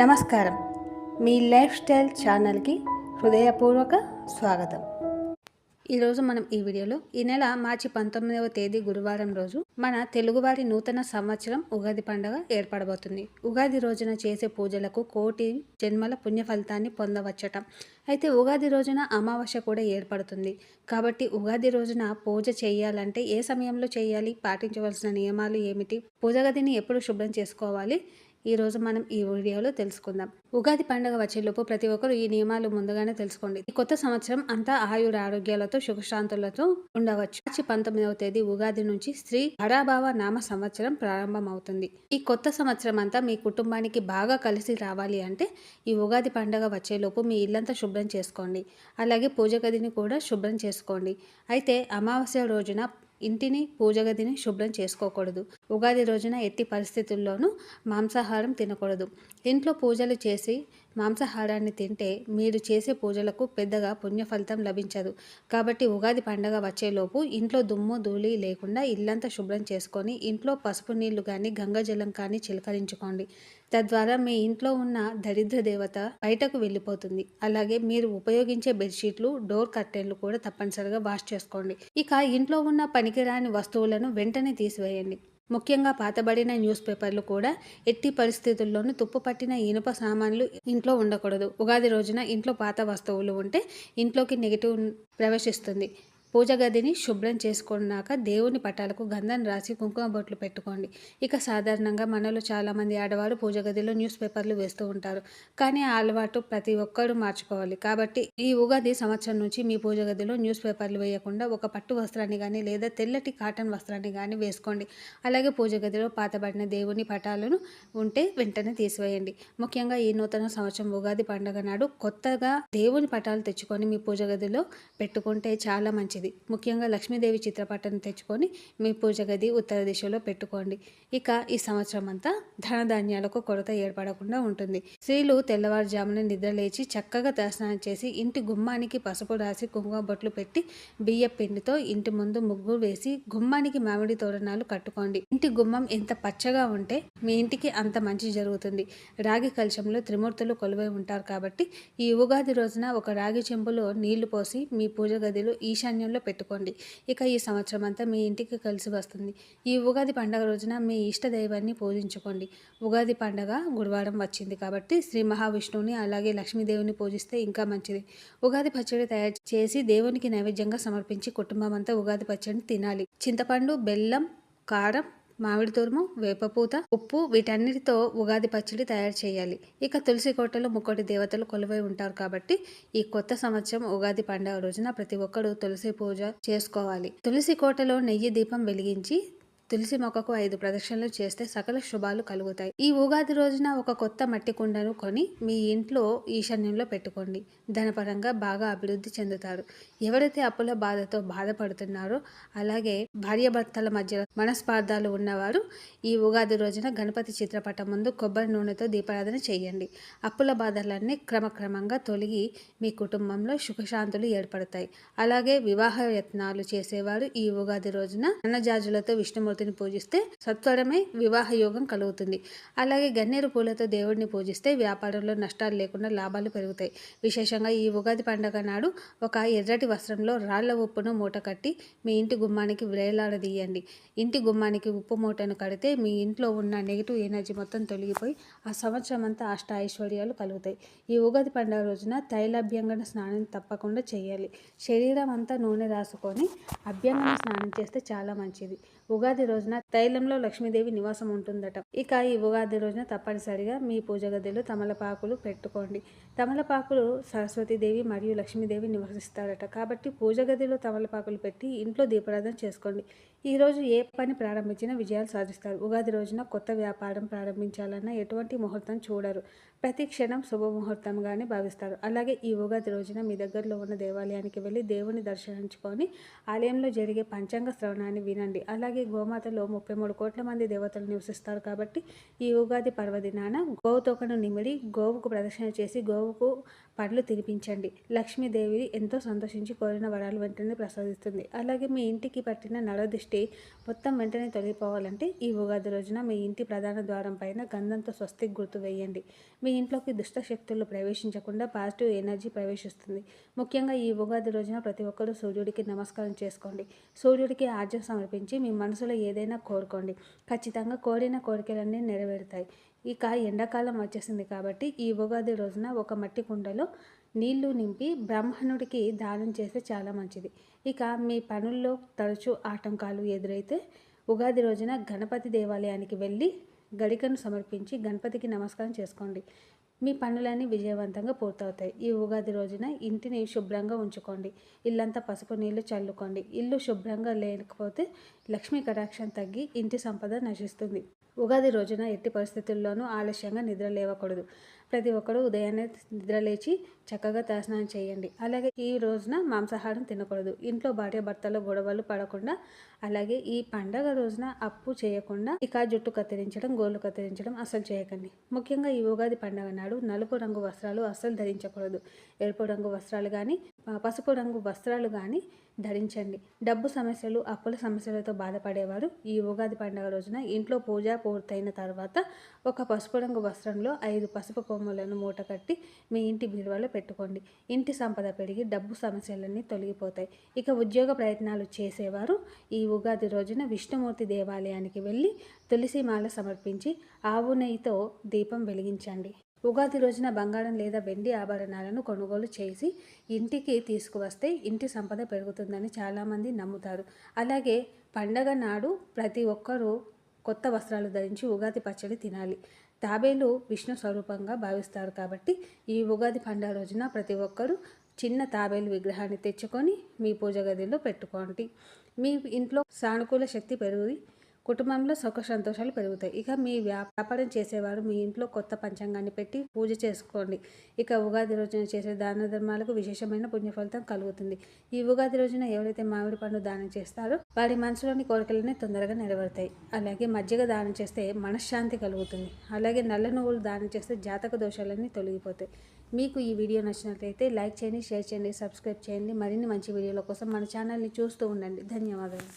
నమస్కారం. మీ life style ఛానల్కి హృదయపూర్వక స్వాగతం. ఈరోజు మనం ఈ వీడియోలో ఈ నెల మార్చి 19వ తేదీ గురువారం రోజు మన తెలుగువారి నూతన సంవత్సరం ఉగాది పండుగ ఏర్పడబోతుంది. ఉగాది రోజున చేసే పూజలకు కోటి జన్మల పుణ్య ఫలితాన్ని పొందవచ్చట. అయితే ఉగాది రోజున అమావాస్య కూడా ఏర్పడుతుంది. కాబట్టి ఉగాది రోజున పూజ చేయాలంటే ఏ సమయంలో చేయాలి, పాటించవలసిన నియమాలు ఏమిటి, పూజ గదిని ఎప్పుడు శుభ్రం చేసుకోవాలి, ఈరోజు మనం ఈ వీడియోలో తెలుసుకుందాం. ఉగాది పండుగ వచ్చేలోపు ప్రతి ఒక్కరు ఈ నియమాలు ముందుగానే తెలుసుకోండి. ఈ కొత్త సంవత్సరం అంతా ఆయుర ఆరోగ్యాలతో సుఖశాంతులతో ఉండవచ్చు. మార్చి 19వ తేదీ ఉగాది నుంచి శ్రీ హరాభావ నామ సంవత్సరం ప్రారంభమవుతుంది. ఈ కొత్త సంవత్సరం అంతా మీ కుటుంబానికి బాగా కలిసి రావాలి అంటే ఈ ఉగాది పండుగ వచ్చేలోపు మీ ఇల్లంతా శుభ్రం చేసుకోండి. అలాగే పూజ గదిని కూడా శుభ్రం చేసుకోండి. అయితే అమావాస్య రోజున ఇంటిని పూజ గదిని శుభ్రం చేసుకోకూడదు. ఉగాది రోజున ఎట్టి పరిస్థితుల్లోనూ మాంసాహారం తినకూడదు. ఇంట్లో పూజలు చేసి మాంసాహారాన్ని తింటే మీరు చేసే పూజలకు పెద్దగా పుణ్య ఫలితం లభించదు. కాబట్టి ఉగాది పండగ వచ్చేలోపు ఇంట్లో దుమ్ము ధూళి లేకుండా ఇల్లంతా శుభ్రం చేసుకొని ఇంట్లో పసుపు నీళ్లు కానీ గంగాజలం కానీ చిలకరించుకోండి. తద్వారా మీ ఇంట్లో ఉన్న దరిద్ర దేవత బయటకు వెళ్ళిపోతుంది. అలాగే మీరు ఉపయోగించే బెడ్షీట్లు, డోర్ కర్టెన్లు కూడా తప్పనిసరిగా వాష్ చేసుకోండి. ఇక ఇంట్లో ఉన్న పనికిరాని వస్తువులను వెంటనే తీసివేయండి. ముఖ్యంగా పాతబడిన న్యూస్ పేపర్లు కూడా ఎట్టి పరిస్థితుల్లోనూ తుప్పు పట్టిన ఇనుప సామాన్లు ఇంట్లో ఉండకూడదు. ఉగాది రోజున ఇంట్లో పాత వస్తువులు ఉంటే ఇంట్లోకి నెగిటివ్ ప్రవేశిస్తుంది. పూజ గదిని శుభ్రం చేసుకున్నాక దేవుని పటాలకు గంధం రాసి కుంకుమ బొట్లు పెట్టుకోండి. ఇక సాధారణంగా మనలో చాలామంది ఆడవారు పూజ గదిలో న్యూస్ పేపర్లు వేస్తూ ఉంటారు. కానీ ఆ అలవాటు ప్రతి ఒక్కరూ మార్చుకోవాలి. కాబట్టి ఈ ఉగాది సంవత్సరం నుంచి మీ పూజ గదిలో న్యూస్ పేపర్లు వేయకుండా ఒక పట్టు వస్త్రాన్ని కానీ లేదా తెల్లటి కాటన్ వస్త్రాన్ని కానీ వేసుకోండి. అలాగే పూజ గదిలో పాతబడిన దేవుని పటాలను ఉంటే వెంటనే తీసివేయండి. ముఖ్యంగా ఈ నూతన సంవత్సరం ఉగాది పండుగ నాడు కొత్తగా దేవుని పటాలు తెచ్చుకొని మీ పూజ గదిలో పెట్టుకుంటే చాలా మంచిది. ముఖ్యంగా లక్ష్మీదేవి చిత్రపటాన్ని తెచ్చుకొని మీ పూజ గది ఉత్తర దిశలో పెట్టుకోండి. ఇక ఈ సంవత్సరం అంతా ధనధాన్యాలకు కొరత ఏర్పడకుండా ఉంటుంది. స్త్రీలు తెల్లవారుజామున నిద్రలేచి చక్కగా తలస్నానం చేసి ఇంటి గుమ్మానికి పసుపు రాసి కుంకుమ బొట్లు పెట్టి బియ్య పిండితో ఇంటి ముందు ముగ్గు వేసి గుమ్మానికి మామిడి తోరణాలు కట్టుకోండి. ఇంటి గుమ్మం ఎంత పచ్చగా ఉంటే మీ ఇంటికి అంత మంచి జరుగుతుంది. రాగి కలశంలో త్రిమూర్తులు కొలువై ఉంటారు. కాబట్టి ఈ ఉగాది రోజున ఒక రాగి చెంబులో నీళ్లు పోసి మీ పూజ గదిలో ఈశాన్యంలో పెట్టుకోండి. ఇక ఈ సంవత్సరం అంతా మీ ఇంటికి కలిసి వస్తుంది. ఈ ఉగాది పండుగ రోజున మీ ఇష్ట దైవాన్ని పూజించుకోండి. ఉగాది పండుగ గురువారం వచ్చింది కాబట్టి శ్రీ మహావిష్ణువుని అలాగే లక్ష్మీదేవిని పూజిస్తే ఇంకా మంచిది. ఉగాది పచ్చడి తయారు చేసి దేవునికి నైవేద్యంగా సమర్పించి కుటుంబం అంతా ఉగాది పచ్చడిని తినాలి. చింతపండు, బెల్లం, కారం, మామిడి తురుము, వేపపూత, ఉప్పు వీటన్నిటితో ఉగాది పచ్చడి తయారు చేయాలి. ఇక తులసి కోటలో ముక్కోటి దేవతలు కొలువై ఉంటారు. కాబట్టి ఈ కొత్త సంవత్సరం ఉగాది పండుగ రోజున ప్రతి ఒక్కరూ తులసి పూజ చేసుకోవాలి. తులసి కోటలో నెయ్యి దీపం వెలిగించి తులసి మొక్కకు 5 ప్రదక్షిణలు చేస్తే సకల శుభాలు కలుగుతాయి. ఈ ఉగాది రోజున ఒక కొత్త మట్టి కుండను కొని మీ ఇంట్లో ఈశాన్యంలో పెట్టుకోండి. ధనపరంగా బాగా అభివృద్ధి చెందుతారు. ఎవరైతే అప్పుల బాధతో బాధపడుతున్నారో అలాగే భార్యాభర్తల మధ్య మనస్పార్థాలు ఉన్నవారు ఈ ఉగాది రోజున గణపతి చిత్రపటం ముందు కొబ్బరి నూనెతో దీపారాధన చేయండి. అప్పుల బాధలన్నీ క్రమక్రమంగా తొలగి మీ కుటుంబంలో సుఖశాంతులు ఏర్పడతాయి. అలాగే వివాహ యత్నాలు చేసేవారు ఈ ఉగాది రోజున అన్నజాజులతో విష్ణుమూర్తి పూజిస్తే సత్వరమే వివాహ యోగం కలుగుతుంది. అలాగే గన్నేరు పూలతో దేవుడిని పూజిస్తే వ్యాపారంలో నష్టాలు లేకుండా లాభాలు పెరుగుతాయి. విశేషంగా ఈ ఉగాది పండుగ నాడు ఒక ఎర్రటి వస్త్రంలో రాళ్ల ఉప్పును మూట కట్టి మీ ఇంటి గుమ్మానికి వేలాడదీయండి. ఇంటి గుమ్మానికి ఉప్పు మూటను కడితే మీ ఇంట్లో ఉన్న నెగిటివ్ ఎనర్జీ మొత్తం తొలగిపోయి ఆ సంవత్సరం అంతా అష్ట ఐశ్వర్యాలు కలుగుతాయి. ఈ ఉగాది పండుగ రోజున తైలాభ్యంగన స్నానం తప్పకుండా చేయాలి. శరీరం అంతా నూనె రాసుకొని అభ్యంగన స్నానం చేస్తే చాలా మంచిది. ఉగాది రోజున తైలంలో లక్ష్మీదేవి నివాసం ఉంటుందట. ఇక ఈ ఉగాది రోజున తప్పనిసరిగా మీ పూజ గదిలో తమలపాకులు పెట్టుకోండి. తమలపాకులు సరస్వతీదేవి మరియు లక్ష్మీదేవి నివసిస్తారట. కాబట్టి పూజ గదిలో తమలపాకులు పెట్టి ఇంట్లో దీపారాధన చేసుకోండి. ఈ రోజు ఏ పని ప్రారంభించినా విజయాలు సాధిస్తారు. ఉగాది రోజున కొత్త వ్యాపారం ప్రారంభించాలన్నా ఎటువంటి ముహూర్తం చూడరు. ప్రతి క్షణం శుభముహూర్తంగానే భావిస్తారు. అలాగే ఈ ఉగాది రోజున మీ దగ్గరలో ఉన్న దేవాలయానికి వెళ్ళి దేవుని దర్శించుకొని ఆలయంలో జరిగే పంచాంగ శ్రవణాన్ని వినండి. అలాగే గోమ గోమాతలో 33 కోట్ల మంది దేవతలు నివసిస్తారు కాబట్టి ఈ ఉగాది పర్వదినాన గోవుతోకను నిమిడి గోవుకు ప్రదక్షిణ చేసి గోవుకు పండ్లు తినిపించండి. లక్ష్మీదేవి ఎంతో సంతోషించి కోరిన వరాలు వెంటనే ప్రసాదిస్తుంది. అలాగే మీ ఇంటికి పట్టిన నరదిష్టి మొత్తం వెంటనే తొలగిపోవాలంటే ఈ ఉగాది రోజున మీ ఇంటి ప్రధాన ద్వారం పైన గంధంతో స్వస్తిక్ గుర్తు వేయండి. మీ ఇంట్లోకి దుష్ట శక్తులు ప్రవేశించకుండా పాజిటివ్ ఎనర్జీ ప్రవేశిస్తుంది. ముఖ్యంగా ఈ ఉగాది రోజున ప్రతి ఒక్కరూ సూర్యుడికి నమస్కారం చేసుకోండి. సూర్యుడికి ఆర్జం సమర్పించి మీ మనసులో ఏదైనా కోరుకోండి. ఖచ్చితంగా కోరిన కోరికలన్నీ నెరవేరుతాయి. ఇక ఎండాకాలం వచ్చేసింది కాబట్టి ఈ ఉగాది రోజున ఒక మట్టి కుండలో నీళ్లు నింపి బ్రాహ్మణుడికి దానం చేస్తే చాలా మంచిది. ఇక మీ పనుల్లో తరచూ ఆటంకాలు ఎదురైతే ఉగాది రోజున గణపతి దేవాలయానికి వెళ్ళి గడికను సమర్పించి గణపతికి నమస్కారం చేసుకోండి. మీ పనులన్నీ విజయవంతంగా పూర్తవుతాయి. ఈ ఉగాది రోజున ఇంటిని శుభ్రంగా ఉంచుకోండి. ఇల్లంతా పసుపు నీళ్లు చల్లుకోండి. ఇల్లు శుభ్రంగా లేకపోతే లక్ష్మీ కటాక్షం తగ్గి ఇంటి సంపద నశిస్తుంది. ఉగాది రోజున ఎట్టి పరిస్థితుల్లోనూ ఆలస్యంగా నిద్ర లేవకూడదు. ప్రతి ఒక్కరూ ఉదయాన్నే నిద్రలేచి చక్కగా తలస్నానం చేయండి. అలాగే ఈ రోజున మాంసాహారం తినకూడదు. ఇంట్లో భార్యాభర్తల గొడవలు పడకుండా, అలాగే ఈ పండగ రోజున అప్పు చేయకుండా ఇక జుట్టు కత్తిరించడం, గోళ్ళు కత్తిరించడం అస్సలు చేయకండి. ముఖ్యంగా ఈ ఉగాది పండగ నాడు నలుపు రంగు వస్త్రాలు అస్సలు ధరించకూడదు. ఎరుపు రంగు వస్త్రాలు కానీ, పసుపు రంగు వస్త్రాలు కానీ ధరించండి. డబ్బు సమస్యలు, అప్పుల సమస్యలతో బాధపడేవారు ఈ ఉగాది పండుగ రోజున ఇంట్లో పూజ పూర్తయిన తర్వాత ఒక పసుపు రంగు వస్త్రంలో 5 పసుపు కొమ్ములను మూట కట్టి మీ ఇంటి బీరువాలో పెట్టుకోండి. ఇంటి సంపద పెరిగి డబ్బు సమస్యలన్నీ తొలగిపోతాయి. ఇక ఉద్యోగ ప్రయత్నాలు చేసేవారు ఈ ఉగాది రోజున విష్ణుమూర్తి దేవాలయానికి వెళ్ళి తులసి మాల సమర్పించి ఆవు నెయ్యితో దీపం వెలిగించండి. ఉగాది రోజున బంగారం లేదా వెండి ఆభరణాలను కొనుగోలు చేసి ఇంటికి తీసుకువస్తే ఇంటి సంపద పెరుగుతుందని చాలామంది నమ్ముతారు. అలాగే పండగ నాడు ప్రతి ఒక్కరూ కొత్త వస్త్రాలు ధరించి ఉగాది పచ్చడి తినాలి. తాబేలు విష్ణు స్వరూపంగా భావిస్తారు కాబట్టి ఈ ఉగాది పండుగ రోజున ప్రతి ఒక్కరూ చిన్న తాబేలు విగ్రహాన్ని తెచ్చుకొని మీ పూజ గదిలో పెట్టుకోండి. మీ ఇంట్లో సానుకూల శక్తి పెరిగి కుటుంబంలో సుఖ సంతోషాలు పెరుగుతాయి. ఇక మీ వ్యాపారం చేసేవారు మీ ఇంట్లో కొత్త పంచాంగాన్ని పెట్టి పూజ చేసుకోండి. ఇక ఉగాది రోజున చేసే దాన ధర్మాలకు విశేషమైన పుణ్యఫలితం కలుగుతుంది. ఈ ఉగాది రోజున ఎవరైతే మామిడి పండు దానం చేస్తారో వారి మనసులోని కోరికలన్నీ తొందరగా నెరవేరుతాయి. అలాగే మజ్జిగ దానం చేస్తే మనశ్శాంతి కలుగుతుంది. అలాగే నల్ల నువ్వులు దానం చేస్తే జాతక దోషాలన్నీ తొలగిపోతాయి. మీకు ఈ వీడియో నచ్చినట్లయితే లైక్ చేయండి, షేర్ చేయండి, సబ్స్క్రైబ్ చేయండి. మరిన్ని మంచి వీడియోల కోసం మన ఛానల్ని చూస్తూ ఉండండి. ధన్యవాదాలు.